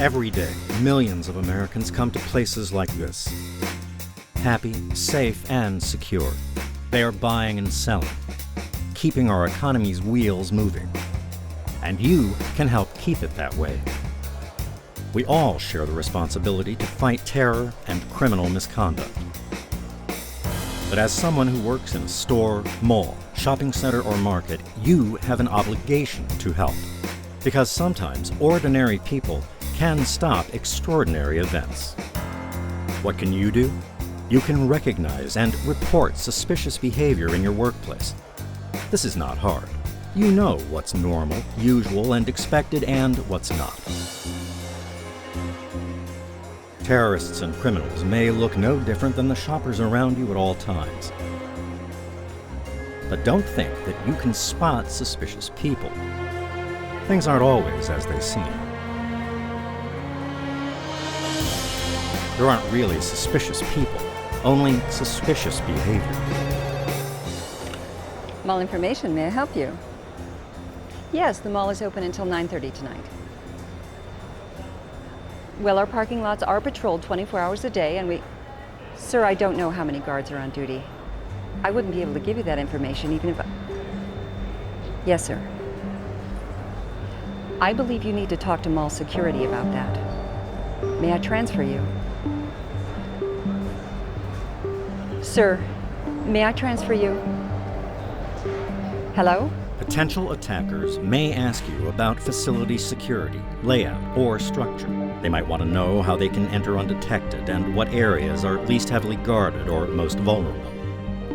Every day, millions of Americans come to places like this. Happy, safe, and secure. They are buying and selling, keeping our economy's wheels moving. And you can help keep it that way. We all share the responsibility to fight terror and criminal misconduct. But as someone who works in a store, mall, shopping center, or market, you have an obligation to help. Because sometimes ordinary people can stop extraordinary events. What can you do? You can recognize and report suspicious behavior in your workplace. This is not hard. You know what's normal, usual, and expected, and what's not. Terrorists and criminals may look no different than the shoppers around you at all times. But don't think that you can spot suspicious people. Things aren't always as they seem. There aren't really suspicious people, only suspicious behavior. Mall information, may I help you? Yes, the mall is open until 9:30 tonight. Well, our parking lots are patrolled 24 hours a day, and Sir, I don't know how many guards are on duty. I wouldn't be able to give you that information even if Yes, sir. I believe you need to talk to mall security about that. May I transfer you? Sir, may I transfer you? Hello? Potential attackers may ask you about facility security, layout, or structure. They might want to know how they can enter undetected and what areas are least heavily guarded or most vulnerable.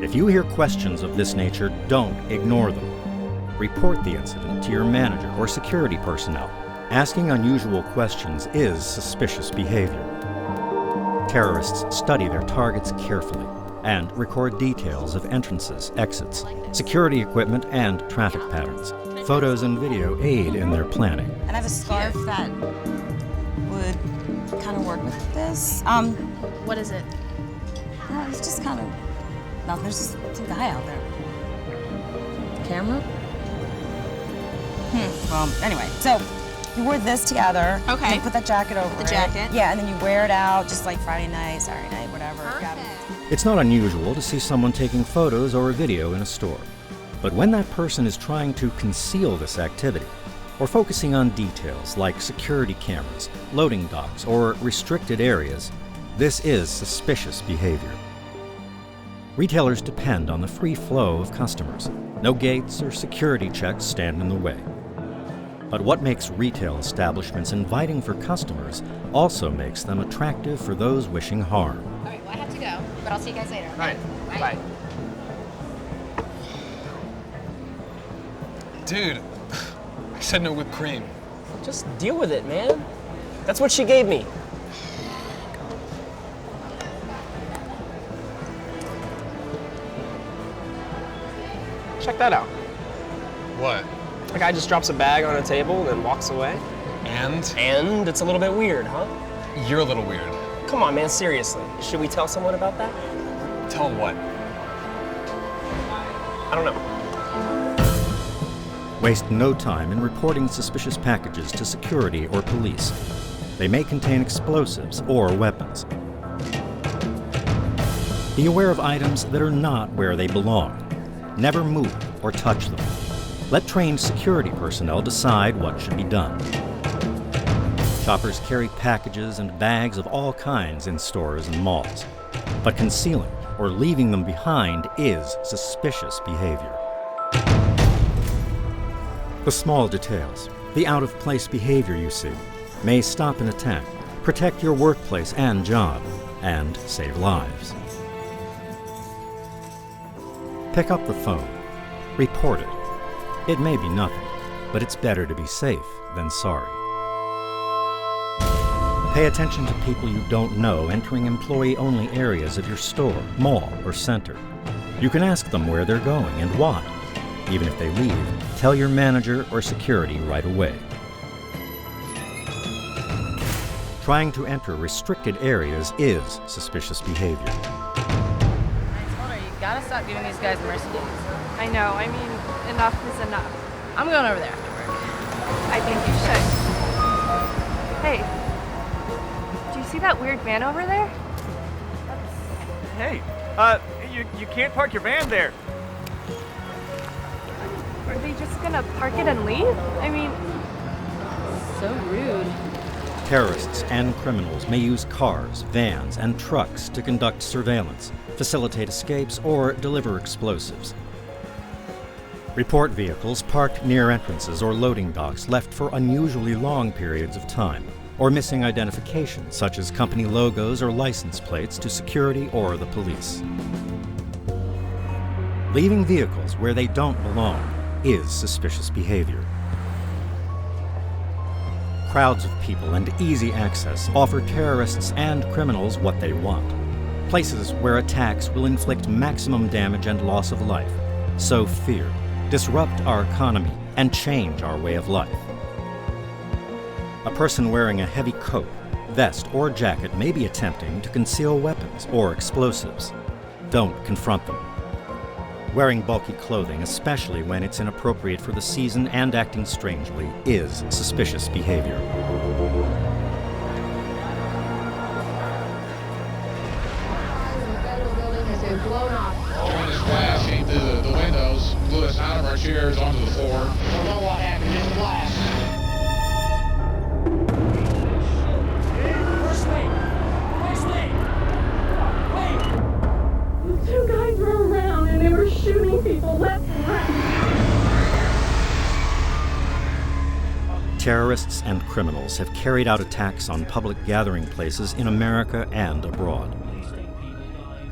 If you hear questions of this nature, don't ignore them. Report the incident to your manager or security personnel. Asking unusual questions is suspicious behavior. Terrorists study their targets carefully and record details of entrances, exits, security equipment, and traffic patterns. Photos and video aid in their planning. And I have a scarf that would kind of work with this. What is it? It's just kind of nothing. There's just some guy out there. Camera? Well, anyway, so you wear this together. Okay. You put that jacket over The jacket. Yeah, and then you wear it out just like Friday night, Saturday night, whatever. Perfect. It's not unusual to see someone taking photos or a video in a store. But when that person is trying to conceal this activity, or focusing on details like security cameras, loading docks, or restricted areas, this is suspicious behavior. Retailers depend on the free flow of customers. No gates or security checks stand in the way. But what makes retail establishments inviting for customers also makes them attractive for those wishing harm. All right, well, I have to go, but I'll see you guys later. All right, bye. Dude, I said no whipped cream. Just deal with it, man. That's what she gave me. Check that out. What? A guy just drops a bag on a table and then walks away. And? And it's a little bit weird, huh? You're a little weird. Come on, man, seriously. Should we tell someone about that? Tell what? I don't know. Waste no time in reporting suspicious packages to security or police. They may contain explosives or weapons. Be aware of items that are not where they belong. Never move or touch them. Let trained security personnel decide what should be done. Shoppers carry packages and bags of all kinds in stores and malls. But concealing or leaving them behind is suspicious behavior. The small details, the out-of-place behavior you see, may stop an attack, protect your workplace and job, and save lives. Pick up the phone. Report it. It may be nothing, but it's better to be safe than sorry. Pay attention to people you don't know entering employee-only areas of your store, mall, or center. You can ask them where they're going and why. Even if they leave, tell your manager or security right away. Trying to enter restricted areas is suspicious behavior. I told her, you gotta stop giving these guys mercy days. I know, I mean, enough is enough. I'm going over there after work. I think you should. Hey, See that weird van over there? Hey, you can't park your van there. Are they just gonna park it and leave? I mean, so rude. Terrorists and criminals may use cars, vans, and trucks to conduct surveillance, facilitate escapes, or deliver explosives. Report vehicles parked near entrances or loading docks left for unusually long periods of time, or missing identification such as company logos or license plates to security or the police. Leaving vehicles where they don't belong is suspicious behavior. Crowds of people and easy access offer terrorists and criminals what they want. Places where attacks will inflict maximum damage and loss of life, sow fear, disrupt our economy, and change our way of life. A person wearing a heavy coat, vest, or jacket may be attempting to conceal weapons or explosives. Don't confront them. Wearing bulky clothing, especially when it's inappropriate for the season and acting strangely, is suspicious behavior. When this glass came through the windows, blew us out of our chairs onto the floor. Don't know what happened in the glass. Two guys were around and they were shooting people left and right. Terrorists and criminals have carried out attacks on public gathering places in America and abroad.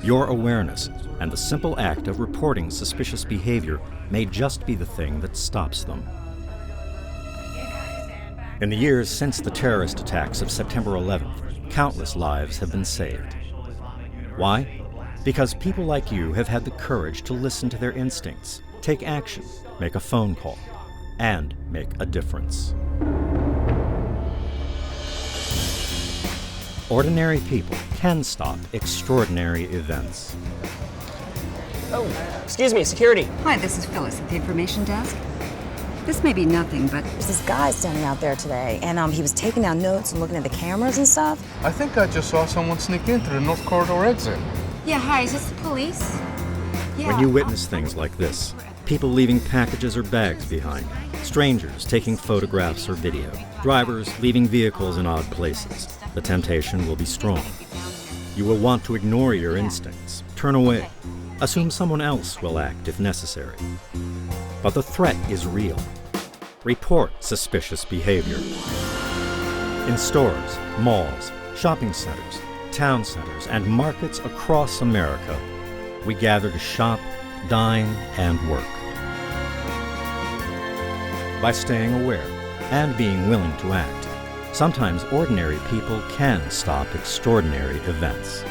Your awareness and the simple act of reporting suspicious behavior may just be the thing that stops them. In the years since the terrorist attacks of September 11th, countless lives have been saved. Why? Because people like you have had the courage to listen to their instincts, take action, make a phone call, and make a difference. Ordinary people can stop extraordinary events. Oh, excuse me, security. Hi, this is Phyllis at the information desk. This may be nothing, but There's this guy standing out there today, and he was taking down notes and looking at the cameras and stuff. I think I just saw someone sneak in through the North Corridor exit. yeah, hi, is this the police? Yeah. When you witness things like this, people leaving packages or bags behind, strangers taking photographs or video, drivers leaving vehicles in odd places, the temptation will be strong. You will want to ignore your instincts, turn away, assume someone else will act if necessary. But the threat is real. Report suspicious behavior. In stores, malls, shopping centers, town centers, and markets across America, we gather to shop, dine, and work. By staying aware and being willing to act, sometimes ordinary people can stop extraordinary events.